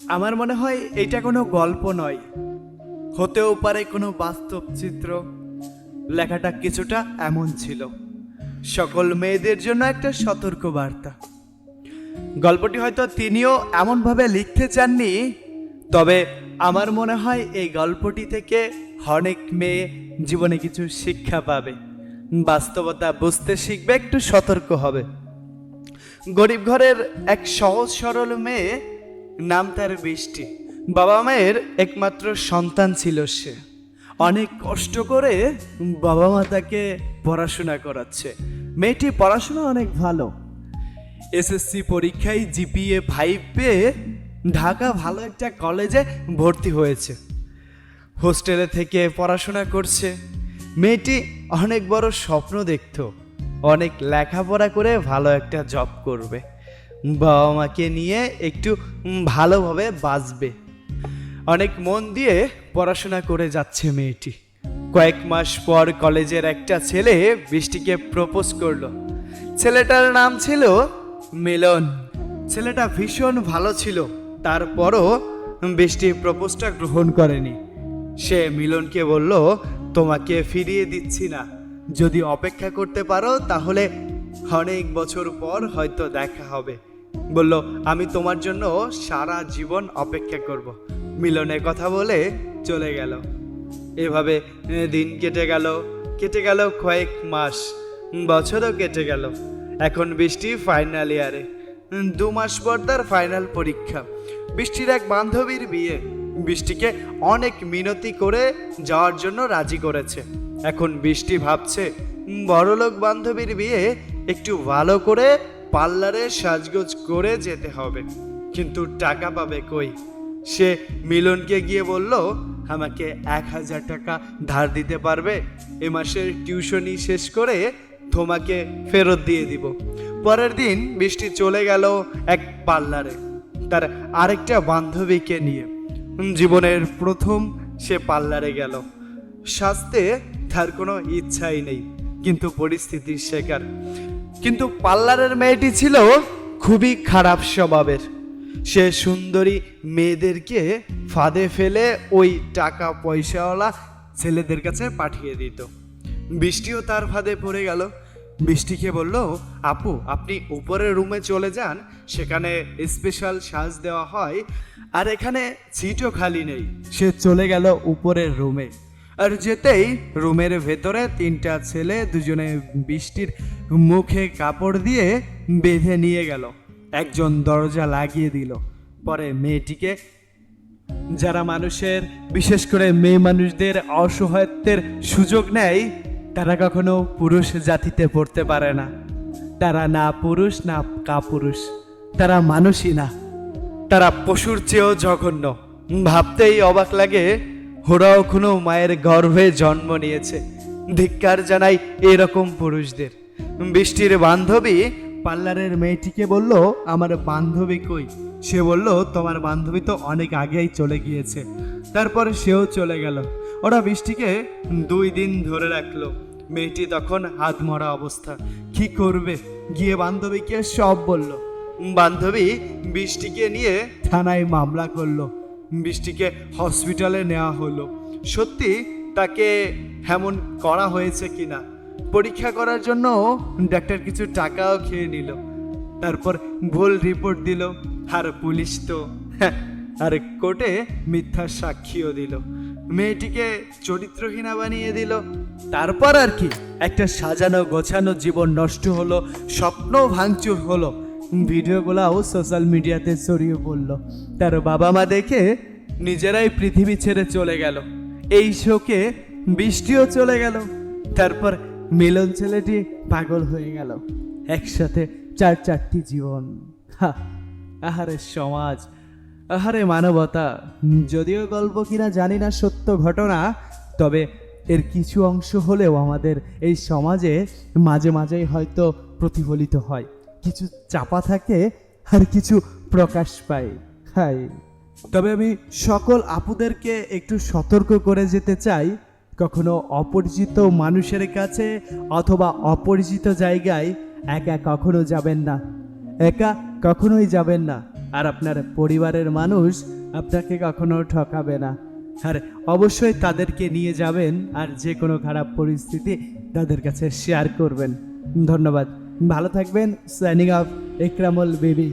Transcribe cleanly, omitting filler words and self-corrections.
আমার মনে হয় এটা কোনো গল্প নয়, হতেও পারে কোনো বাস্তব চিত্র। লেখাটা কিছুটা এমন ছিল, সকল মেয়েদের জন্য একটা সতর্ক বার্তা। গল্পটি হয়তো তিনিও এমনভাবে লিখতে চাননি, তবে আমার মনে হয় এই গল্পটি থেকে অনেক মেয়ে জীবনে কিছু শিক্ষা পাবে, বাস্তবতা বুঝতে শিখবে, একটু সতর্ক হবে। গরিব ঘরের এক সহজ সরল মেয়ে, নাম তার বৃষ্টি। বাবা মায়ের একমাত্র সন্তান ছিল সে। অনেক কষ্ট করে বাবা মা তাকে পড়াশোনা করাচ্ছে। মেয়েটি পড়াশোনা অনেক ভালো, এসএসসি পরীক্ষায় জিপিএ 5 পেয়ে ঢাকা ভালো একটা কলেজে ভর্তি হয়েছে। হোস্টেলে থেকে পড়াশোনা করছে। মেয়েটি অনেক বড় স্বপ্ন দেখত, অনেক লেখাপড়া করে ভালো একটা জব করবে, বাবা মাকে নিয়ে একটু ভালোভাবে বাঁচবে। অনেক মন দিয়ে পড়াশোনা করে যাচ্ছে মেয়েটি। কয়েক মাস পর কলেজের একটা ছেলে বৃষ্টিকে প্রপোজ করলো। ছেলেটার নাম ছিল মিলন। ছেলেটা ভীষণ ভালো ছিল, তারপরও বৃষ্টি প্রপোজটা গ্রহণ করেনি। সে মিলনকে বলল, তোমাকে ফিরিয়ে দিচ্ছি না, যদি অপেক্ষা করতে পারো তাহলে অনেক বছর পর হয়তো দেখা হবে। বলল, আমি তোমার জন্য সারা জীবন অপেক্ষা করব। মিলনের কথা বলে চলে গেল। এভাবে দিন কেটে গেল কয়েক মাস, বছরও কেটে গেল। এখন বৃষ্টি ফাইনাল ইয়ারে, 2 মাস পর তার ফাইনাল পরীক্ষা। বৃষ্টির এক বান্ধবীর বিয়ে, বৃষ্টিকে অনেক মিনতি করে যাওয়ার জন্য রাজি করেছে। এখন বৃষ্টি ভাবছে, বড়লোক বান্ধবীর বিয়ে, একটু ভালো করে পার্লারে সাজগোজ করে যেতে হবে, কিন্তু টাকা পাবে কই? সে মিলনকে গিয়ে বলল, আমাকে 1000 টাকা ধার দিতে পারবে? এ মাসের টিউশনি শেষ করে তোমাকে ফেরত দিয়ে দিব। পরের দিন বৃষ্টি চলে গেল এক পার্লারে তার আরেকটা বান্ধবীকে নিয়ে। জীবনের প্রথম সে পার্লারে গেল। সাজতে তার কোনো ইচ্ছাই নেই, কিন্তু পরিস্থিতির শিকার। কিন্তু পার্লারের মেয়েটি ছিল খুবই খারাপ স্বভাবের। সে সুন্দরী মেয়েদেরকে ফাঁদে ফেলে ওই টাকা পয়সাওয়ালা ছেলেদের কাছে পাঠিয়ে দিত। বৃষ্টিও তার ফাঁদে পড়ে গেল। বৃষ্টিকে বলল, আপু আপনি উপরের রুমে চলে যান, সেখানে স্পেশাল সাজ দেওয়া হয়, আর এখানে সিটও খালি নেই। সে চলে গেল উপরের রুমে, আর যেতেই রুমের ভেতরে 3টা ছেলে দুজনে বৃষ্টির মুখে কাপড় দিয়ে বেঁধে নিয়ে গেল। একজন দরজা লাগিয়ে দিল। পরে মেয়েটিকে, যারা মানুষের, বিশেষ করে মেয়ে মানুষদের অসহায়ত্বের সুযোগ নেয়, তারা কখনো পুরুষ জাতিতে পড়তে পারে না। তারা না পুরুষ না কাপুরুষ, তারা মানুষই না, তারা পশুর চেয়েও জঘন্য। ভাবতেই অবাক লাগে, ওরাও কোনো মায়ের গর্ভে জন্ম নিয়েছে। ধিক্কার জানাই এরকম পুরুষদের। বৃষ্টির বান্ধবী পার্লারের মেয়েটিকে বলল, আমার বান্ধবী কই? সে বলল, তোমার বান্ধবী তো অনেক আগেই চলে গিয়েছে। তারপরে সেও চলে গেল। ওরা বৃষ্টিকে 2 দিন ধরে রাখলো। মেয়েটি তখন হাত মরা অবস্থা, কি করবে? গিয়ে বান্ধবীকে সব বলল। বান্ধবী বৃষ্টিকে নিয়ে থানায় মামলা করলো। বৃষ্টিকে হসপিটালে নেওয়া হলো। সত্যি তাকে এমন করা হয়েছে কিনা পরীক্ষা করার জন্য ডাক্তার কিছু টাকাও খেয়ে নিল। তারপর ভুল রিপোর্ট দিল, আর পুলিশ তো আর কোর্টে মিথ্যা সাক্ষীও দিল। মেয়েটিকে চরিত্রহীনা বানিয়ে দিল। তারপর আর কি, একটা সাজানো গোছানো জীবন নষ্ট হলো, স্বপ্ন ভাঙচুর হলো। ভিডিওগুলাও সোশ্যাল মিডিয়াতে ছড়িয়ে পড়ল। তার বাবা মা দেখে নিজেরাই পৃথিবী ছেড়ে চলে গেল। এই শোকে বৃষ্টিও চলে গেল। তারপর মিলন ছেলেটি পাগল হয়ে গেল। একসাথে 4টি জীবন। আহারে সমাজ, আহারে মানবতা। যদিও গল্প কিনা জানি না সত্য ঘটনা, তবে এর কিছু অংশ হলেও আমাদের এই সমাজে মাঝে মাঝেই হয়তো প্রতিফলিত হয়। কিছু চাপা থাকে আর কিছু প্রকাশ পায়। হাই, তবে আমি সকল আপুদেরকে একটু সতর্ক করে যেতে চাই, কখনো অপরিচিত মানুষের কাছে অথবা অপরিচিত জায়গায় একা কখনো যাবেন না। একা কখনোই যাবেন না। আর আপনার পরিবারের মানুষ আপনাকে কখনো ঠকাবে না। আর অবশ্যই তাদেরকে নিয়ে যাবেন আর যে কোনো খারাপ পরিস্থিতি তাদের কাছে শেয়ার করবেন। ধন্যবাদ, ভালো থাকবেন। সাইনিং অফ, ইকরামুল বিবি।